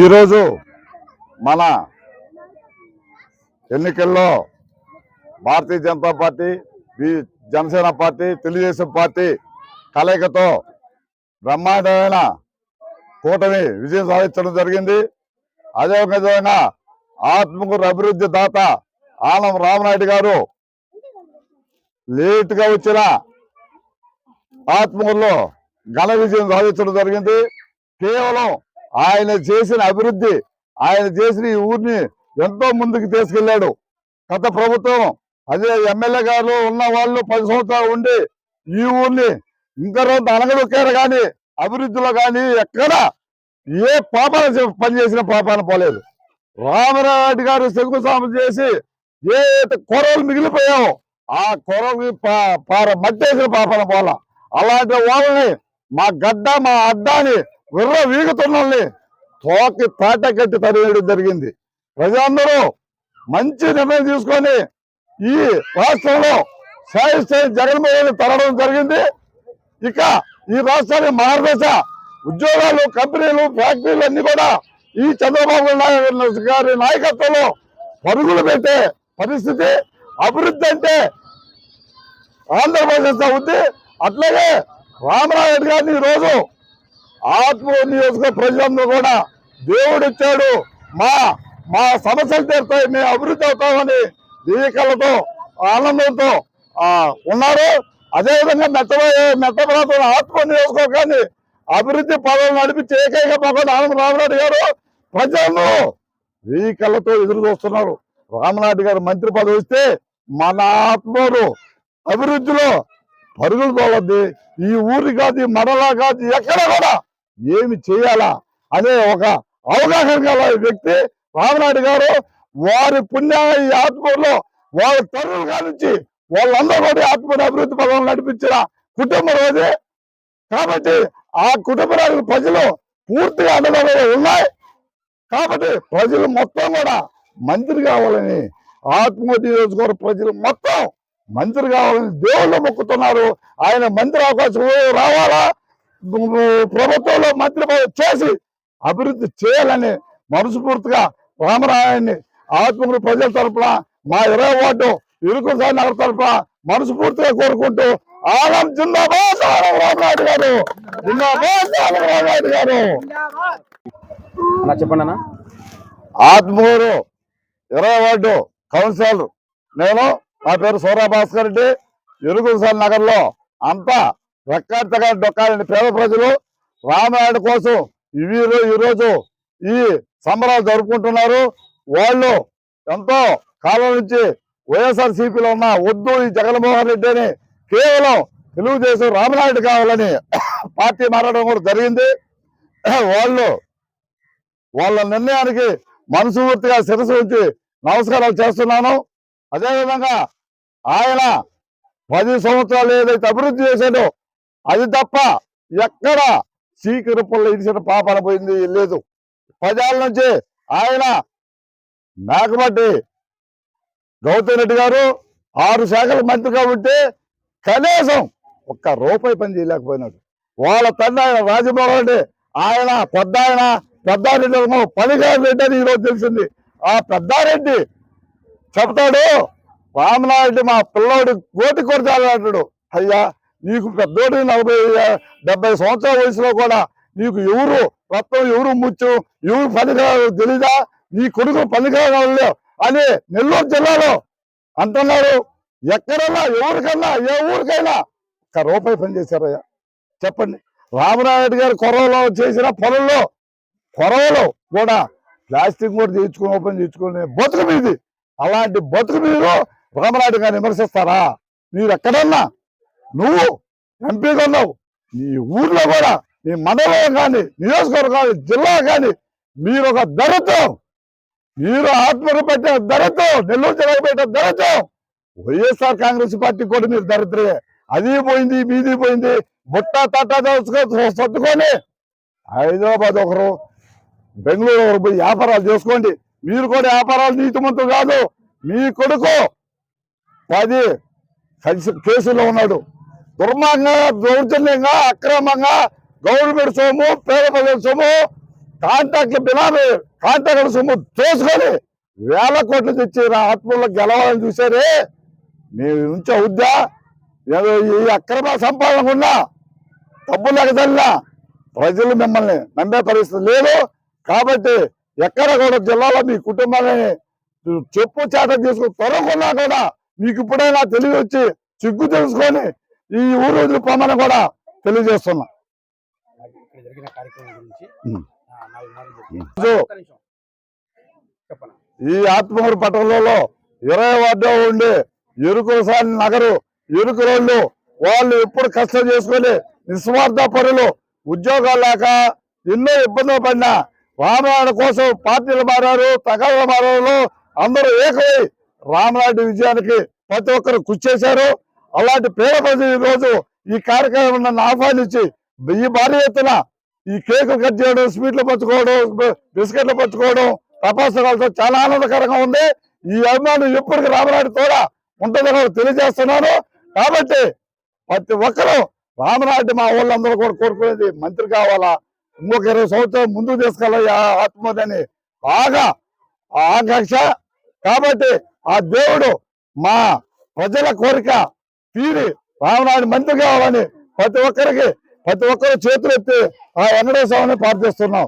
ఈరోజు మన ఎన్నికల్లో Bharatiya Janata party, Janasena party, Telugu Desam party కలయికతో బ్రహ్మాండమైన కూటమి విజయం సాధించడం జరిగింది. అదే విధంగా ఆత్మకూరు అభివృద్ధి దాత ఆనం రామనాయుడు గారు లేటుగా వచ్చిన ఆత్మకూరులో ఘన విజయం సాధించడం జరిగింది. కేవలం ఆయన చేసిన అభివృద్ధి, ఆయన చేసిన ఈ ఊరిని ఎంతో ముందుకు తీసుకెళ్లాడు. గత ప్రభుత్వం అదే ఎమ్మెల్యే గారు ఉన్న వాళ్ళు 10 సంవత్సరాలు ఉండి ఈ ఊరిని ఇంకా రోజు అనగదొక్కారు కానీ అభివృద్ధిలో కానీ ఎక్కడ ఏ పాపాన పనిచేసిన పాపాన పోలేదు. రామరాయుడు గారు శంకుస్థాపన చేసి ఏ కొరవలు మిగిలిపోయామో ఆ కొరవకి మట్టేసిన పాపాన పోల. అలాంటి వాళ్ళని మా గడ్డ మా అడ్డాని విర్ర వీగుతున్నల్ని తోకి తాట కట్టి తరివేయడం జరిగింది. ప్రజలందరూ మంచి నిర్ణయం తీసుకొని ఈ రాష్ట్రంలో జగన్మోహన్ తరడం జరిగింది. ఇక ఈ రాష్ట్రానికి మార్గదర్శ ఉద్యోగాలు, కంపెనీలు, ఫ్యాక్టరీలు అన్ని కూడా ఈ చంద్రబాబు నాయుడు గారి నాయకత్వంలో పరుగులు పెట్టే పరిస్థితి. అభివృద్ధి అంటే ఆంధ్రప్రదేశ్ ఉంది. అట్లాగే రామనాయుడు గారిని ఈరోజు ఆత్మకూరు నియోజక ప్రజలందరూ కూడా దేవుడు ఇచ్చాడు, మా సమస్యలు తీరుతాయి, మేము అభివృద్ధి అవుతామని దీకలతో ఆనందంతో ఉన్నారు. అదేవిధంగా మెట్టపరాత ఆత్మకూరు నియోజకవర్గాన్ని అభివృద్ధి పదవులు నడిపించే ఏకైక పక్కన ఆనంద రామనాయుడు గారు ప్రజలను దీకలతో ఎదురు చూస్తున్నారు. రామనాయుడు గారు మంత్రి పదవి ఇస్తే మన ఆత్మకూరు అభివృద్ధిలో పరుగులు తోలద్ది. ఈ ఊరి కాదు, మనలా కాదు, ఎక్కడ కూడా ఏమి చేయాలా అనే ఒక అవగాహన గల వ్యక్తి రామనాయుడు గారు. వారి పుణ్య ఈ ఆత్మకూరులో వాళ్ళ తరువులు కానించి వాళ్ళందరూ కూడా ఆత్మకూరు అభివృద్ధి పదవులు నడిపించిన కుటుంబం అది. కాబట్టి ఆ కుటుంబానికి ప్రజలు పూర్తిగా అండదండగా ఉన్నాయి. కాబట్టి ప్రజలు మొత్తం కూడా మంత్రి కావాలని, ఆత్మకూరు నియోజకవర్గ ప్రజలు మొత్తం మంత్రి కావాలని దేవుళ్ళు మొక్కుతున్నారు. ఆయన మంత్రి అవకాశం రావాలా, ప్రభుత్వంలో మంత్రి చేసి అభివృద్ధి చేయాలని మనస్ఫూర్తిగా రామరాయుడిని ఆత్మకూరు ప్రజల తరఫున, మా 20 వార్డు ఇరుకుసారి నగర తరఫున మనస్ఫూర్తిగా కోరుకుంటూ ఆనం జిందాబాద్ రామనాయుడు గారు, జిందాబాద్ రామనాయుడు గారు. చెప్పండి అన్న. ఆత్మకూరు 20 వార్డు కౌన్సిలర్ నేను. నా పేరు సూర్య భాస్కర్ రెడ్డి. ఇరుగుసారి నగర్లో అంతా రెక్కాడితగా డొక్కాలని పేద ప్రజలు రామనాయుడు కోసం ఈరోజు ఈ సంబరాలు జరుపుకుంటున్నారు. వాళ్ళు ఎంతో కాలం నుంచి వైఎస్ఆర్సీపీలో ఉన్న వద్దు ఈ జగన్మోహన్ రెడ్డి అని కేవలం తెలుగుదేశం రామనాయుడు కావాలని పార్టీ మారడం కూడా జరిగింది. వాళ్ళ నిర్ణయానికి మనస్ఫూర్తిగా శిరస్సు ఉంచి నమస్కారాలు చేస్తున్నాను. అదేవిధంగా ఆయన 10 సంవత్సరాలు ఏదైతే అభివృద్ధి చేశాడో అది తప్ప ఎక్కడ చీకరుపుల్లో ఇడిచిన పాపన పోయింది లేదు. 10 ఏళ్ళ నుంచి ఆయన మేకమట్టి గౌతమ్ రెడ్డి గారు 6 శాఖల మంత్రిగా ఉంటే కనీసం ఒక్క రూపాయి పని చేయలేకపోయినాడు. వాళ్ళ తండ్రి ఆయన రాజమోహన్ రెడ్డి, ఆయన పెద్దారెడ్డి పనిగారు రెడ్డి అని ఈరోజు తెలిసింది. ఆ పెద్దారెడ్డి చెప్తాడు, రామనాయుడు మా పిల్లోడు కోటి కొరచాలి అంటాడు. అయ్యా, నీకు పెద్దోడు 40-70 సంవత్సరాల వయసులో కూడా నీకు ఎవరు రత్నం, ఎవరు ముచ్చు, ఎవరు పనికిరాదు తెలీదా? నీ కొడుకు పనికిరాదు అని నెల్లూరు జిల్లాలో అంటున్నారు. ఎక్కడన్నా ఎవరికన్నా ఏ ఊరికైనా ఒక్క రూపాయి పని చేశారయ్యా చెప్పండి. రామనాయుడు గారు కొరవలో చేసిన పనుల్లో కూడా ప్లాస్టిక్ కూడా చేయించుకుని ఓపెన్ చేయించుకుని బతుకు మీది. అలాంటి బతుకు మీరు రామనాయుడు గారిని విమర్శిస్తారా? మీరు ఎక్కడన్నా నువ్వు ఎంపీగా ఉన్నావు, నీ ఊర్లో కూడా, నీ మండలం కానీ, నియోజకవర్గం కానీ, జిల్లా కానీ మీరు ఒక దరిద్రం. మీరు ఆత్మహత్య పెట్టే దరిద్రం, నెల్లూరు జిల్లాకు పెట్టే దరిద్రం. వైఎస్ఆర్ కాంగ్రెస్ పార్టీ కూడా మీరు దరిద్రమే. అది పోయింది, మీది పోయింది. బుట్ట తట్ట సర్దుకొని హైదరాబాద్ ఒకరు, బెంగళూరు ఒకరు పోయి వ్యాపారాలు చేసుకోండి. మీరు కూడా వ్యాపారాలు నీతిమంతులు కాదు. మీ కొడుకు 10 కేసుల్లో ఉన్నాడు. దుర్మార్గంగా, దౌర్జన్యంగా, అక్రమంగా గవర్నమెంట్ సొమ్ము, పేద ప్రజల సొమ్ము కాంట్రాక్ట్లు బినామీ కాంట్రాక్టుల సొమ్ము దోసుకొని వేల కోట్లు తెచ్చి నా ఆత్మలో గెలవాలని చూశారే, మీ నుంచి అవుద్దా? ఏదో ఈ అక్రమ సంపాదన ఉన్నా డబ్బు లేకదల్లా ప్రజలు మిమ్మల్ని నమ్మే పరిస్థితి లేదు. కాబట్టి ఎక్కడ కూడా జిల్లాలో మీ కుటుంబాన్ని చెప్పు చేత తీసుకుని త్వరకున్నా కూడా మీకు ఇప్పుడైనా తెలివి వచ్చి సిగ్గు తెలుసుకొని ఈ ఊరు వదిలిపోమని కూడా తెలియజేస్తున్నా. ఈ ఆత్మూరు పట్టణంలో 20 వార్డులో ఉండే ఎరుకులసాని నగరు ఎరుకు రోడ్లు వాళ్ళు ఎప్పుడు కష్టం చేసుకొని నిస్వార్థ పరులు, ఉద్యోగాలు లేక ఎన్నో ఇబ్బందులు పడినా రామనాయుడు కోసం పార్టీలు మారారు, తగాదాలు మారారు. అందరూ ఏకమై రామనాయుడు విజయానికి ప్రతి ఒక్కరు కృషి చేశారు. అలాంటి పేద ప్రజలు ఈ రోజు ఈ కార్యక్రమం నన్ను ఆహ్వానించి ఈ భారీ ఎత్తున ఈ కేకులు కట్ చేయడం, స్వీట్లు పంచుకోవడం, బిస్కెట్లు పంచుకోవడం, తపాసులతో చాలా ఆనందకరంగా ఉంది. ఈ అభిమానం ఎప్పటికీ రామనాయుడు కూడా ఉంటుందని తెలియజేస్తున్నాను. కాబట్టి ప్రతి ఒక్కరూ రామనాయుడు మా వాళ్ళందరూ కూడా కోరుకునేది మంత్రి కావాలా, ఇంకొక 20 సంవత్సరాలు ముందుకు తీసుకెళ్ళాలి ఆత్మని బాగా ఆకాంక్ష. కాబట్టి ఆ దేవుడు మా ప్రజల కోరిక తీరి రామనాయుడు మంత్రి కావాలని ప్రతి ఒక్కరు చేతులు ఎత్తి ఆ వెంకటేశ్వర స్వామిని ప్రార్థిస్తున్నాం.